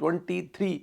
23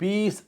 20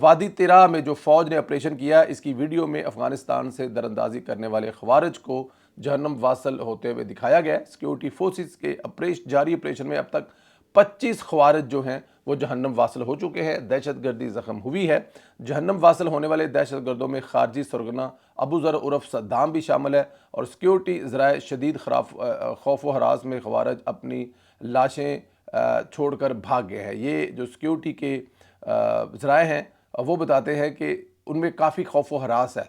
وادی تیرا میں جو فوج نے آپریشن کیا، اس کی ویڈیو میں افغانستان سے دراندازی کرنے والے خوارج کو جہنم واصل ہوتے ہوئے دکھایا گیا ہے۔ سیکیورٹی فورسز کے جاری آپریشن میں اب تک 25 خوارج جو ہیں وہ جہنم واصل ہو چکے ہیں، دہشت گردی زخم ہوئی ہے۔ جہنم واصل ہونے والے دہشت گردوں میں خارجی سرغنہ ابو ذر عرف صدام بھی شامل ہے، اور سیکیورٹی ذرائع شدید خوف و ہراس میں خوارج اپنی لاشیں چھوڑ کر بھاگ گئے ہیں۔ یہ جو سیکیورٹی کے ذرائع ہیں وہ بتاتے ہیں کہ ان میں کافی خوف و ہراس ہے،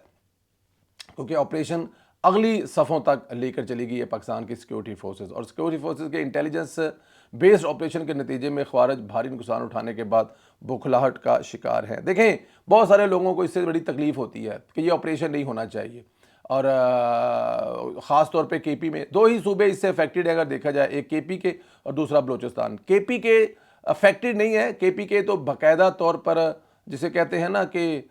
کیونکہ آپریشن اگلی صفوں تک لے کر چلی گئی ہے پاکستان کی سیکیورٹی فورسز، اور سیکیورٹی فورسز کے انٹیلیجنس بیسڈ آپریشن کے نتیجے میں خوارج بھاری نقصان اٹھانے کے بعد بوکھلاہٹ کا شکار ہیں۔ دیکھیں، بہت سارے لوگوں کو اس سے بڑی تکلیف ہوتی ہے کہ یہ آپریشن نہیں ہونا چاہیے، اور خاص طور پہ کے پی میں 2 ہی صوبے اس سے افیکٹڈ ہے اگر دیکھا جائے، ایک کے پی کے اور دوسرا بلوچستان۔ کے پی کے افیکٹڈ نہیں ہے، کے پی کے تو باقاعدہ طور پر جسے کہتے ہیں نا کہ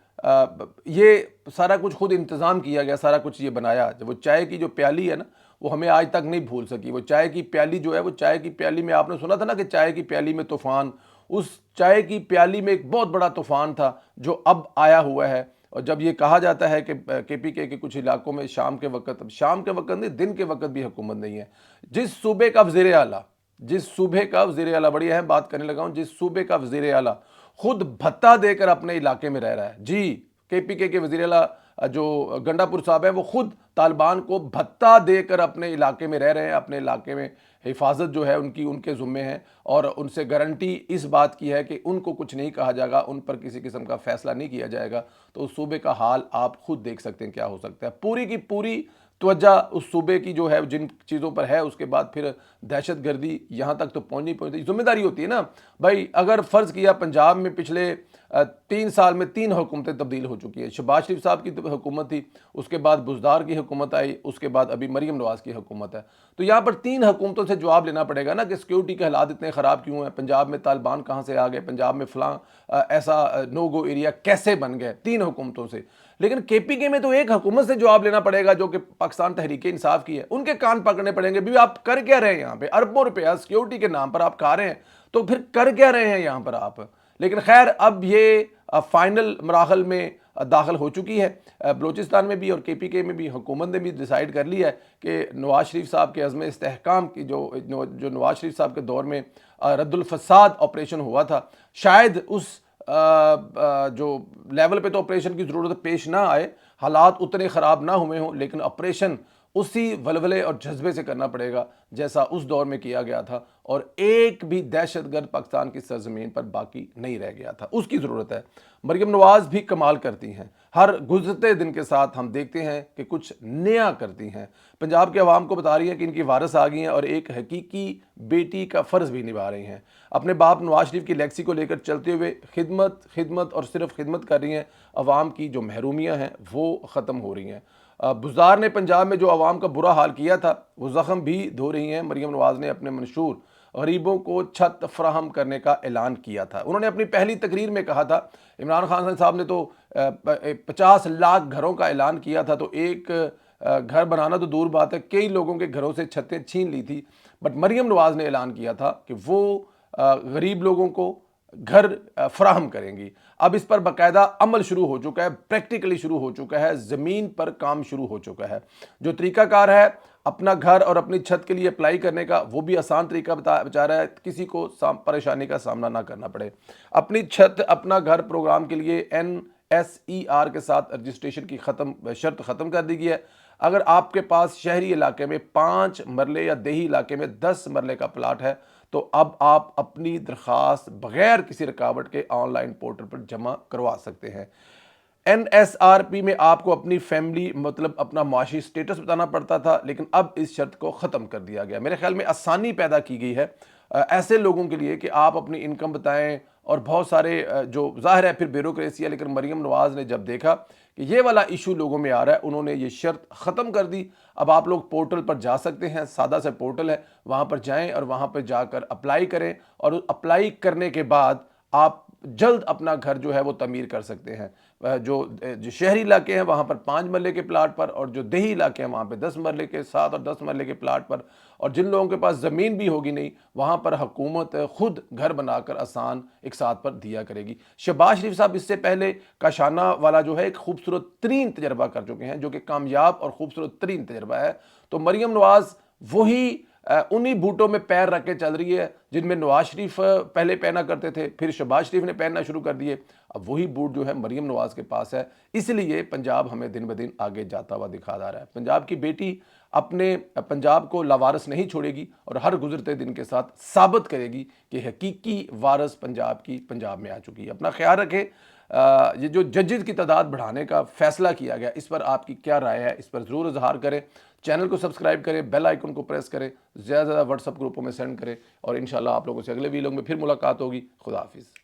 یہ سارا کچھ خود انتظام کیا گیا، سارا کچھ یہ بنایا۔ جب وہ چائے کی جو پیالی ہے نا، وہ ہمیں آج تک نہیں بھول سکی۔ وہ چائے کی پیالی جو ہے، وہ چائے کی پیالی میں آپ نے سنا تھا نا کہ چائے کی پیالی میں طوفان، اس چائے کی پیالی میں ایک بہت بڑا طوفان تھا جو اب آیا ہوا ہے۔ اور جب یہ کہا جاتا ہے کہ کے پی کے کچھ علاقوں میں شام کے وقت نہیں، دن کے وقت بھی حکومت نہیں ہے، جس صوبے کا وزیر اعلیٰ بڑی اہم بات کرنے لگا ہوں، جس صوبے کا وزیر اعلیٰ خود بھتہ دے کر اپنے علاقے میں رہ رہا ہے، جی کے پی کے وزیر اعلیٰ جو گنڈا پور صاحب ہیں، وہ خود طالبان کو بھتہ دے کر اپنے علاقے میں رہ رہے ہیں، اپنے علاقے میں حفاظت جو ہے ان کے ذمے ہے، اور ان سے گارنٹی اس بات کی ہے کہ ان کو کچھ نہیں کہا جائے گا، ان پر کسی قسم کا فیصلہ نہیں کیا جائے گا۔ تو اس صوبے کا حال آپ خود دیکھ سکتے ہیں کیا ہو سکتا ہے۔ پوری کی پوری توجہ اس صوبے کی جو ہے جن چیزوں پر ہے، اس کے بعد پھر دہشت گردی یہاں تک تو پہنچی ذمہ داری ہوتی ہے نا بھائی۔ اگر فرض کیا پنجاب میں پچھلے 3 سال میں 3 حکومتیں تبدیل ہو چکی ہیں، شہباز شریف صاحب کی حکومت تھی، اس کے بعد بزدار کی حکومت آئی، اس کے بعد ابھی مریم نواز کی حکومت ہے، تو یہاں پر 3 حکومتوں سے جواب لینا پڑے گا نا کہ سیکیورٹی کے حالات اتنے خراب کیوں ہیں، پنجاب میں طالبان کہاں سے آ گئے، پنجاب میں فلاں ایسا نو گو ایریا کیسے بن گئے 3 حکومتوں سے۔ لیکن کے پی کے میں تو ایک حکومت سے جواب لینا پڑے گا جو کہ پاکستان تحریک انصاف کی ہے، ان کے کان پکڑنے پڑیں گے۔ بھی آپ کر کیا رہے ہیں یہاں پہ؟ اربوں روپیہ سیکیورٹی کے نام پر آپ کھا رہے ہیں، تو پھر کر کیا رہے ہیں یہاں پر آپ؟ لیکن خیر، اب یہ فائنل مراحل میں داخل ہو چکی ہے۔ بلوچستان میں بھی اور کے پی کے میں بھی حکومت نے بھی ڈیسائیڈ کر لیا ہے کہ نواز شریف صاحب کے عزم استحکام کی جو نواز شریف صاحب کے دور میں رد الفساد آپریشن ہوا تھا، شاید اس جو لیول پہ تو آپریشن کی ضرورت پیش نہ آئے، حالات اتنے خراب نہ ہوئے ہوں، لیکن آپریشن اسی ولولے اور جذبے سے کرنا پڑے گا جیسا اس دور میں کیا گیا تھا، اور ایک بھی دہشت گرد پاکستان کی سرزمین پر باقی نہیں رہ گیا تھا۔ اس کی ضرورت ہے۔ مریم نواز بھی کمال کرتی ہیں، ہر گزرتے دن کے ساتھ ہم دیکھتے ہیں کہ کچھ نیا کرتی ہیں، پنجاب کے عوام کو بتا رہی ہیں کہ ان کی وارث آ گئی ہیں، اور ایک حقیقی بیٹی کا فرض بھی نبھا رہی ہیں۔ اپنے باپ نواز شریف کی لیگسی کو لے کر چلتے ہوئے خدمت اور صرف خدمت کر رہی ہیں۔ عوام کی جو محرومیاں ہیں وہ ختم ہو رہی ہیں۔ بزدار نے پنجاب میں جو عوام کا برا حال کیا تھا، وہ زخم بھی دھو رہی ہیں۔ مریم نواز نے اپنے منشور غریبوں کو چھت فراہم کرنے کا اعلان کیا تھا۔ انہوں نے اپنی پہلی تقریر میں کہا تھا، عمران خان صاحب نے تو 50 لاکھ گھروں کا اعلان کیا تھا، تو ایک گھر بنانا تو دور بات ہے، کئی لوگوں کے گھروں سے چھتیں چھین لی تھی، بٹ مریم نواز نے اعلان کیا تھا کہ وہ غریب لوگوں کو گھر فراہم کریں گی۔ اب اس پر باقاعدہ عمل شروع ہو چکا ہے، پریکٹیکلی شروع ہو چکا ہے، زمین پر کام شروع ہو چکا ہے۔ جو طریقہ کار ہے اپنا گھر اور اپنی چھت کے لیے اپلائی کرنے کا، وہ بھی آسان طریقہ بتا رہا ہے، کسی کو پریشانی کا سامنا نہ کرنا پڑے۔ اپنی چھت اپنا گھر پروگرام کے لیے NSER کے ساتھ رجسٹریشن کی شرط ختم کر دی گئی ہے۔ اگر آپ کے پاس شہری علاقے میں 5 مرلے یا دیہی علاقے میں 10 مرلے کا پلاٹ ہے، تو اب آپ اپنی درخواست بغیر کسی رکاوٹ کے آن لائن پورٹل پر جمع کروا سکتے ہیں۔ NSRP میں آپ کو اپنی فیملی اپنا معاشی سٹیٹس بتانا پڑتا تھا، لیکن اب اس شرط کو ختم کر دیا گیا۔ میرے خیال میں آسانی پیدا کی گئی ہے ایسے لوگوں کے لیے کہ آپ اپنی انکم بتائیں، اور بہت سارے جو ظاہر ہے پھر بیوروکریسی ہے، لیکن مریم نواز نے جب دیکھا کہ یہ والا ایشو لوگوں میں آ رہا ہے، انہوں نے یہ شرط ختم کر دی۔ اب آپ لوگ پورٹل پر جا سکتے ہیں، سادہ سے پورٹل ہے، وہاں پر جائیں اور وہاں پر جا کر اپلائی کریں، اور اپلائی کرنے کے بعد آپ جلد اپنا گھر جو ہے وہ تعمیر کر سکتے ہیں۔ جو شہری علاقے ہیں وہاں پر 5 مرلے کے پلاٹ پر، اور جو دیہی علاقے ہیں وہاں پہ 10 مرلے کے 7 اور 10 مرلے کے پلاٹ پر، اور جن لوگوں کے پاس زمین بھی ہوگی نہیں وہاں پر حکومت خود گھر بنا کر آسان ایک ساتھ پر دیا کرے گی۔ شہباز شریف صاحب اس سے پہلے کاشانہ والا جو ہے ایک خوبصورت ترین تجربہ کر چکے ہیں، جو کہ کامیاب اور خوبصورت ترین تجربہ ہے۔ تو مریم نواز وہی انہی بوٹوں میں پیر رکھ کے چل رہی ہے جن میں نواز شریف پہلے پہنا کرتے تھے، پھر شہباز شریف نے پہننا شروع کر دیے، اب وہی بوٹ جو ہے مریم نواز کے پاس ہے۔ اس لیے پنجاب ہمیں دن بدن آگے جاتا ہوا دکھا جا رہا ہے۔ پنجاب کی بیٹی اپنے پنجاب کو لاوارث نہیں چھوڑے گی، اور ہر گزرتے دن کے ساتھ ثابت کرے گی کہ حقیقی وارث پنجاب کی پنجاب میں آ چکی ہے۔ اپنا خیال رکھیں۔ یہ جو ججز کی تعداد بڑھانے کا فیصلہ کیا گیا، اس پر آپ کی کیا رائے ہے؟ اس پر ضرور اظہار کریں۔ چینل کو سبسکرائب کریں، بیل آئیکن کو پریس کریں، زیادہ سے زیادہ واٹس ایپ گروپوں میں سینڈ کریں، اور انشاءاللہ آپ لوگوں سے اگلے ویڈیو میں پھر ملاقات ہوگی۔ خدا حافظ۔